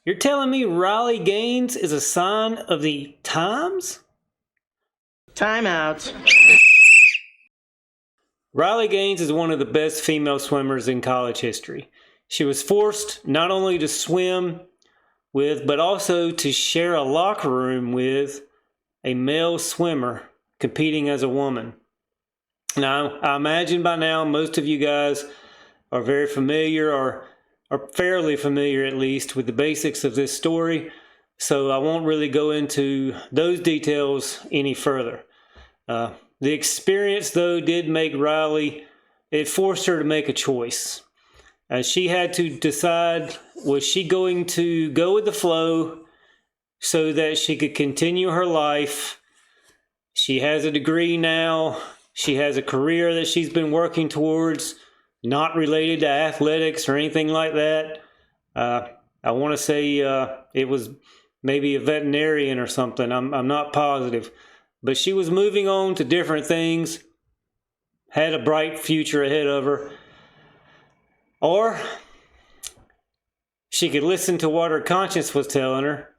You're telling me Riley Gaines is a sign of the times? Time out. Riley Gaines is one of the best female swimmers in college history. She was forced not only to swim with, but also to share a locker room with a male swimmer competing as a woman. Now, I imagine by now most of you guys are very familiar or are fairly familiar at least with the basics of this story, so I won't really go into those details any further. The experience, though, did make Riley, it forced her to make a choice. She had to decide, was she going to go with the flow so that she could continue her life? She has a degree now. She has a career that she's been working towards, not related to athletics or anything like that. I want to say it was maybe a veterinarian or something. I'm not positive. But she was moving on to different things, had a bright future ahead of her. Or she could listen to what her conscience was telling her,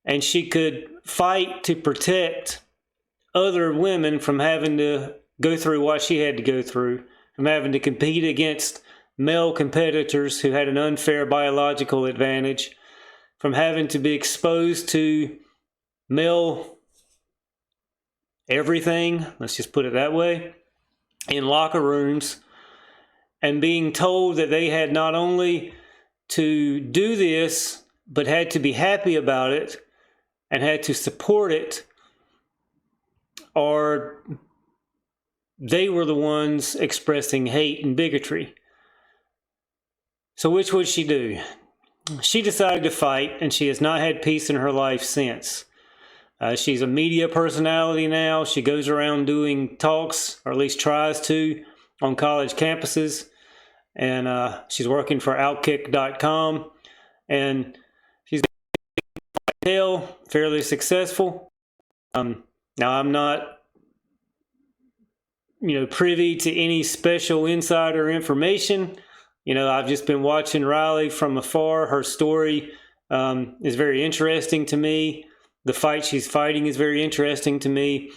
and she could fight to protect other women from having to go through what she had to go through, from having to compete against male competitors who had an unfair biological advantage, from having to be exposed to male everything, let's just put it that way, in locker rooms, and being told that they had not only to do this, but had to be happy about it and had to support it, or they were the ones expressing hate and bigotry. So which would she do? She decided to fight, and she has not had peace in her life since. She's a media personality now. She goes around doing talks, or at least tries to, on college campuses. And she's working for Outkick.com. And she's fairly successful. Now, I'm not, privy to any special insider information. I've just been watching Riley from afar. Her story is very interesting to me. The fight she's fighting is very interesting to me.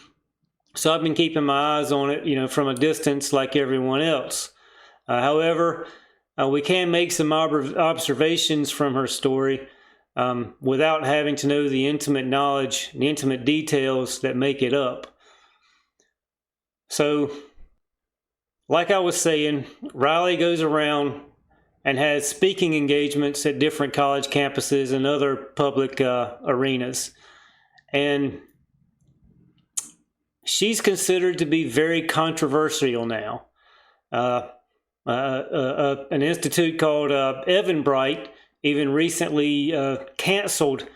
So I've been keeping my eyes on it, from a distance like everyone else. However, we can make some observations from her story without having to know the intimate knowledge, the intimate details that make it up. So, like I was saying, Riley goes around and has speaking engagements at different college campuses and other public arenas. And she's considered to be very controversial now. An institute called Eventbrite even recently canceled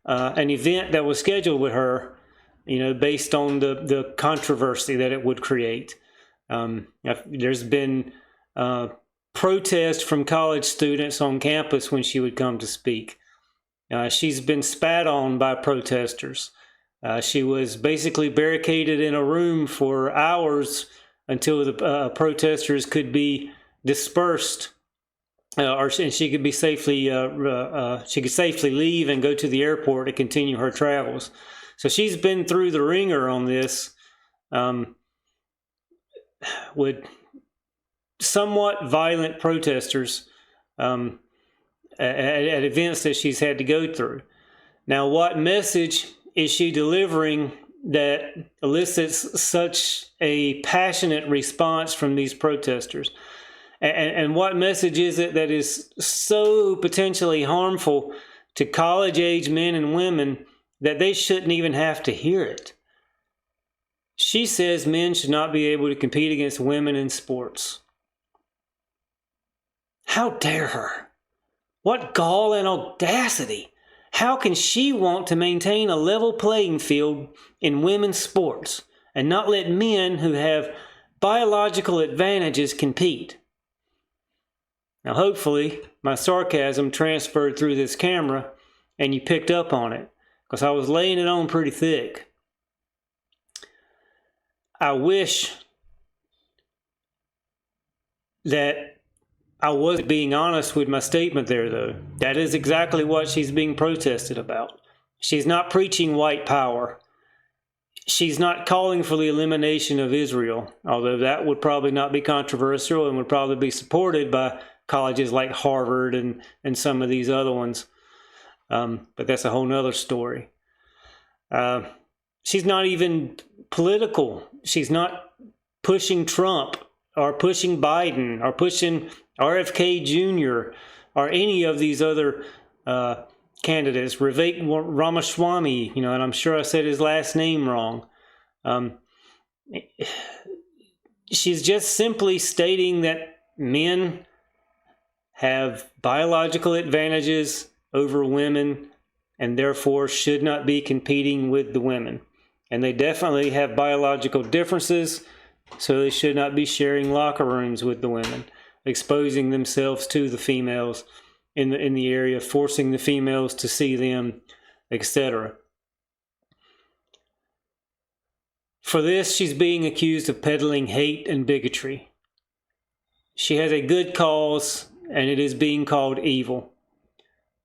an event that was scheduled with her, based on the controversy that it would create. There's been protests from college students on campus when she would come to speak. She's been spat on by protesters. She was basically barricaded in a room for hours until the protesters could be dispersed, and she could be safely leave and go to the airport to continue her travels. So she's been through the ringer on this with somewhat violent protesters at events that she's had to go through. Now, what message is she delivering that elicits such a passionate response from these protesters? And what message is it that is so potentially harmful to college-age men and women that they shouldn't even have to hear it? She says men should not be able to compete against women in sports. How dare her? What gall and audacity! How can she want to maintain a level playing field in women's sports and not let men who have biological advantages compete? Now, hopefully, my sarcasm transferred through this camera and you picked up on it, because I was laying it on pretty thick. I wish that I was being honest with my statement there, though. That is exactly what she's being protested about. She's not preaching white power. She's not calling for the elimination of Israel, although that would probably not be controversial and would probably be supported by colleges like Harvard and some of these other ones. But that's a whole nother story. She's not even political. She's not pushing Trump or pushing Biden or pushing RFK Jr. or any of these other candidates, Vivek Ramaswamy, and I'm sure I said his last name wrong. She's just simply stating that men have biological advantages over women and therefore should not be competing with the women. And they definitely have biological differences, so they should not be sharing locker rooms with the women, exposing themselves to the females in the area, forcing the females to see them, etc. For this, she's being accused of peddling hate and bigotry. She has a good cause, and it is being called evil.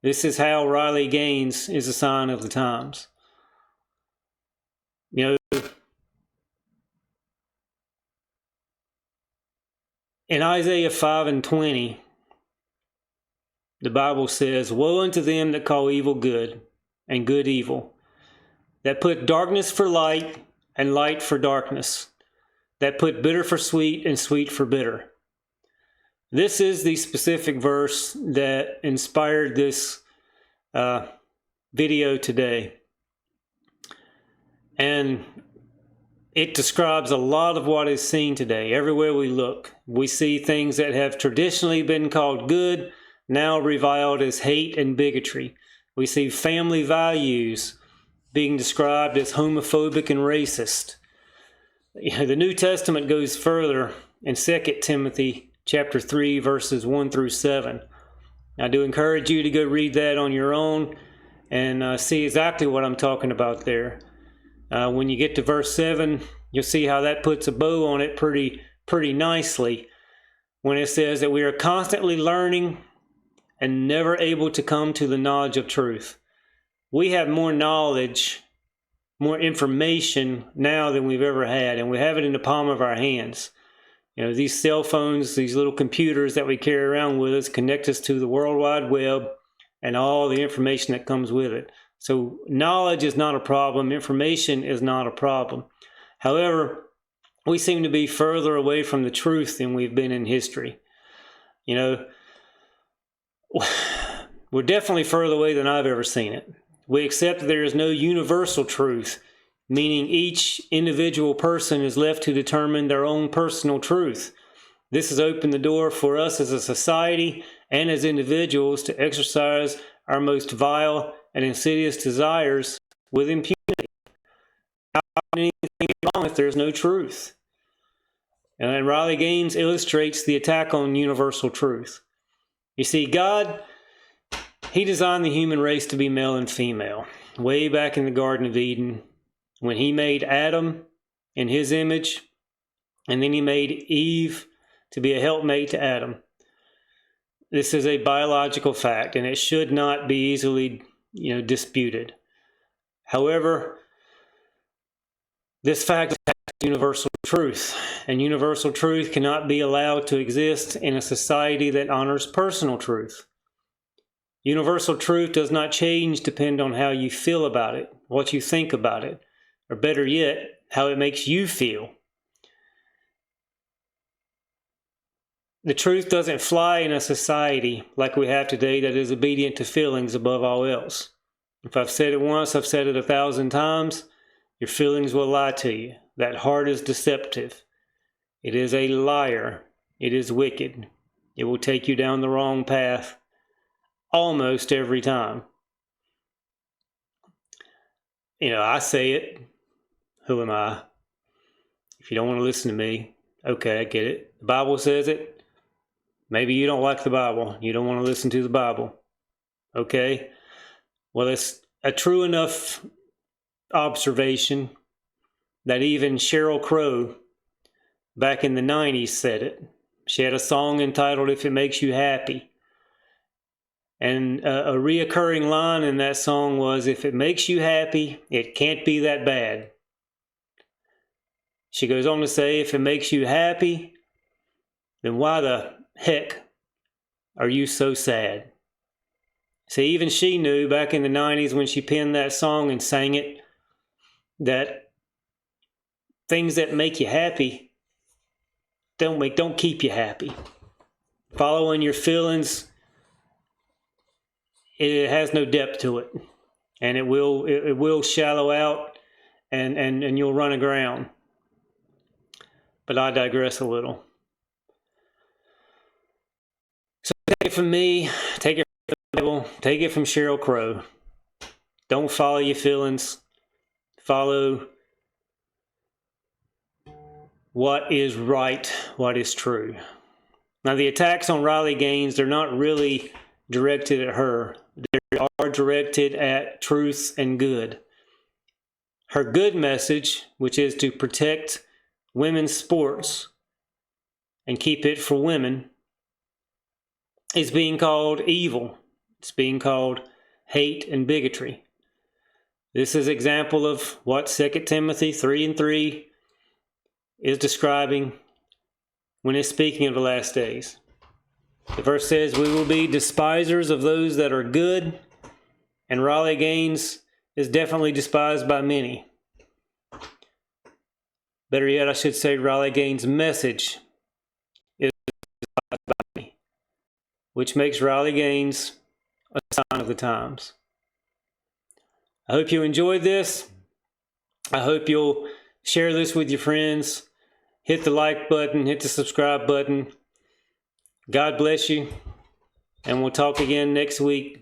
This is how Riley Gaines is a sign of the times. In Isaiah 5:20, the Bible says, "Woe unto them that call evil good, and good evil, that put darkness for light, and light for darkness, that put bitter for sweet, and sweet for bitter." This is the specific verse that inspired this video today. And it describes a lot of what is seen today. Everywhere we look, we see things that have traditionally been called good, now reviled as hate and bigotry. We see family values being described as homophobic and racist. The New Testament goes further in 2 Timothy chapter 3, verses 1 through 7. I do encourage you to go read that on your own and see exactly what I'm talking about there. When you get to verse 7, you'll see how that puts a bow on it pretty nicely when it says that we are constantly learning and never able to come to the knowledge of truth. We have more knowledge, more information now than we've ever had, and we have it in the palm of our hands. These cell phones, these little computers that we carry around with us connect us to the World Wide Web and all the information that comes with it. So knowledge is not a problem. Information is not a problem. However, we seem to be further away from the truth than we've been in history. We're definitely further away than I've ever seen it. We accept that there is no universal truth, meaning each individual person is left to determine their own personal truth. This has opened the door for us as a society and as individuals to exercise our most vile and insidious desires with impunity. How can anything be wrong if there's no truth? And Riley Gaines illustrates the attack on universal truth. You see, God, He designed the human race to be male and female way back in the Garden of Eden when He made Adam in His image, and then He made Eve to be a helpmate to Adam. This is a biological fact, and it should not be easily disputed. However, this fact is universal truth, and universal truth cannot be allowed to exist in a society that honors personal truth. Universal truth does not change depend on how you feel about it, what you think about it, or better yet, how it makes you feel. The truth doesn't fly in a society like we have today that is obedient to feelings above all else. If I've said it once, I've said it 1,000 times. Your feelings will lie to you. That heart is deceptive. It is a liar. It is wicked. It will take you down the wrong path almost every time. I say it. Who am I? If you don't want to listen to me, okay, I get it. The Bible says it. Maybe you don't like the Bible. You don't want to listen to the Bible. Okay? Well, it's a true enough observation that even Sheryl Crow back in the 90s said it. She had a song entitled If It Makes You Happy. And a reoccurring line in that song was, if it makes you happy, it can't be that bad. She goes on to say, if it makes you happy, then why the heck are you so sad? See, even she knew back in the 90s when she penned that song and sang it, that things that make you happy don't keep you happy. Following your feelings, it has no depth to it, and it will shallow out, and you'll run aground. But I digress a little. So take it from me, take it from the Bible, take it from Sheryl Crow. Don't follow your feelings. Follow what is right, what is true. Now, the attacks on Riley Gaines, they're not really directed at her. They are directed at truth and good. Her good message, which is to protect women's sports and keep it for women, is being called evil. It's being called hate and bigotry. This is an example of what 2 Timothy 3:3 is describing when it's speaking of the last days. The verse says, we will be despisers of those that are good, and Riley Gaines is definitely despised by many. Better yet, I should say Riley Gaines' message is despised by many, which makes Riley Gaines a sign of the times. I hope you enjoyed this. I hope you'll share this with your friends. Hit the like button, hit the subscribe button. God bless you, and we'll talk again next week.